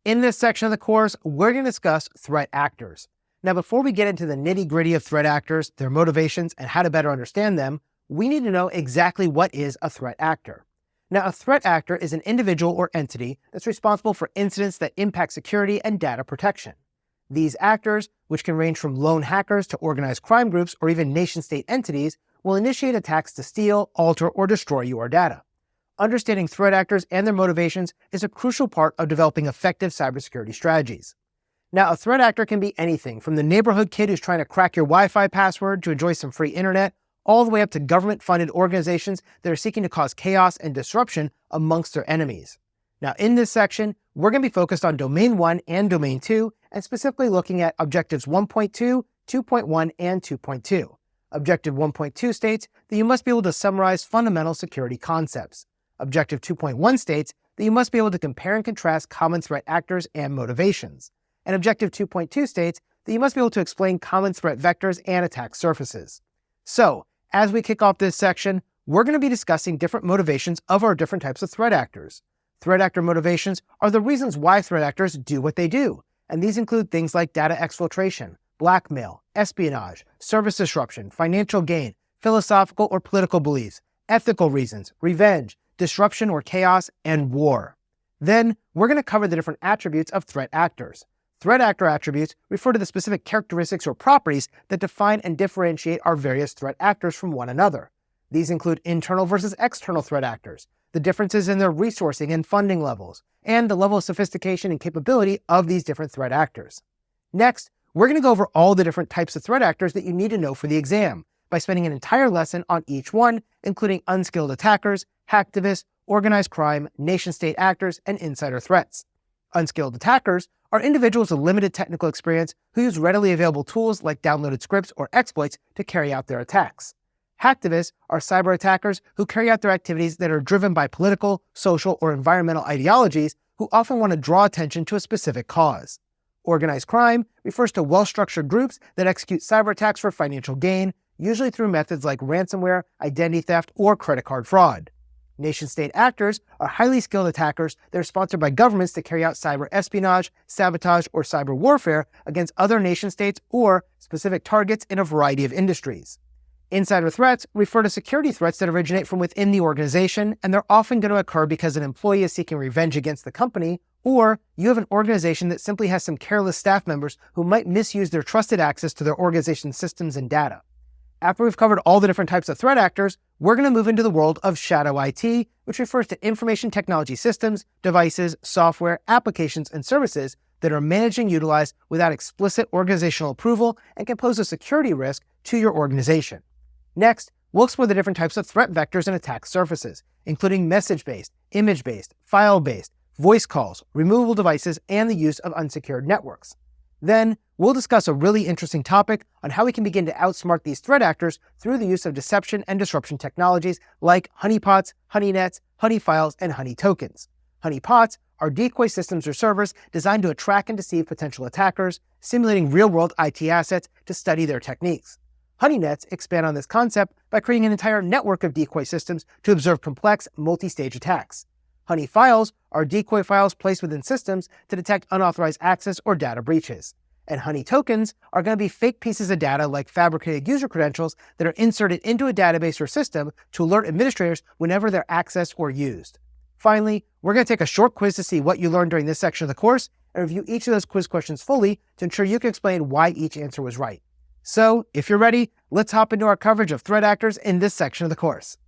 In this section of the course, we're going to discuss threat actors. Now, before we get into the nitty-gritty of threat actors, their motivations, and how to better understand them, we need to know exactly what is a threat actor. Now, a threat actor is an individual or entity that's responsible for incidents that impact security and data protection. These actors, which can range from lone hackers to organized crime groups or even nation-state entities, will initiate attacks to steal, alter, or destroy your data. Understanding threat actors and their motivations is a crucial part of developing effective cybersecurity strategies. Now, a threat actor can be anything from the neighborhood kid who's trying to crack your Wi-Fi password to enjoy some free internet, all the way up to government-funded organizations that are seeking to cause chaos and disruption amongst their enemies. Now, in this section, we're going to be focused on Domain 1 and Domain 2, and specifically looking at Objectives 1.2, 2.1, and 2.2. Objective 1.2 states that you must be able to summarize fundamental security concepts. Objective 2.1 states that you must be able to compare and contrast common threat actors and motivations. And Objective 2.2 states that you must be able to explain common threat vectors and attack surfaces. So, as we kick off this section, we're going to be discussing different motivations of our different types of threat actors. Threat actor motivations are the reasons why threat actors do what they do, and these include things like data exfiltration, blackmail, espionage, service disruption, financial gain, philosophical or political beliefs, ethical reasons, revenge, disruption or chaos, and war. Then, we're going to cover the different attributes of threat actors. Threat actor attributes refer to the specific characteristics or properties that define and differentiate our various threat actors from one another. These include internal versus external threat actors, the differences in their resourcing and funding levels, and the level of sophistication and capability of these different threat actors. Next, we're going to go over all the different types of threat actors that you need to know for the exam, by spending an entire lesson on each one, including unskilled attackers, hacktivists, organized crime, nation-state actors, and insider threats. Unskilled attackers are individuals with limited technical experience who use readily available tools like downloaded scripts or exploits to carry out their attacks. Hacktivists are cyber attackers who carry out their activities that are driven by political, social, or environmental ideologies who often want to draw attention to a specific cause. Organized crime refers to well-structured groups that execute cyber attacks for financial gain, usually through methods like ransomware, identity theft, or credit card fraud. Nation-state actors are highly skilled attackers that are sponsored by governments to carry out cyber espionage, sabotage, or cyber warfare against other nation-states or specific targets in a variety of industries. Insider threats refer to security threats that originate from within the organization, and they're often going to occur because an employee is seeking revenge against the company, or you have an organization that simply has some careless staff members who might misuse their trusted access to their organization's systems and data. After we've covered all the different types of threat actors, we're going to move into the world of shadow IT, which refers to information technology systems, devices, software, applications, and services that are managed and utilized without explicit organizational approval and can pose a security risk to your organization. Next, we'll explore the different types of threat vectors and attack surfaces, including message-based, image-based, file-based, voice calls, removable devices, and the use of unsecured networks. Then, we'll discuss a really interesting topic on how we can begin to outsmart these threat actors through the use of deception and disruption technologies like honeypots, honeynets, honeyfiles, and honey tokens. Honeypots are decoy systems or servers designed to attract and deceive potential attackers, simulating real-world IT assets to study their techniques. Honeynets expand on this concept by creating an entire network of decoy systems to observe complex, multi-stage attacks. Honeyfiles are decoy files placed within systems to detect unauthorized access or data breaches. And honey tokens are going to be fake pieces of data like fabricated user credentials that are inserted into a database or system to alert administrators whenever they're accessed or used. Finally, we're going to take a short quiz to see what you learned during this section of the course and review each of those quiz questions fully to ensure you can explain why each answer was right. So, if you're ready, let's hop into our coverage of threat actors in this section of the course.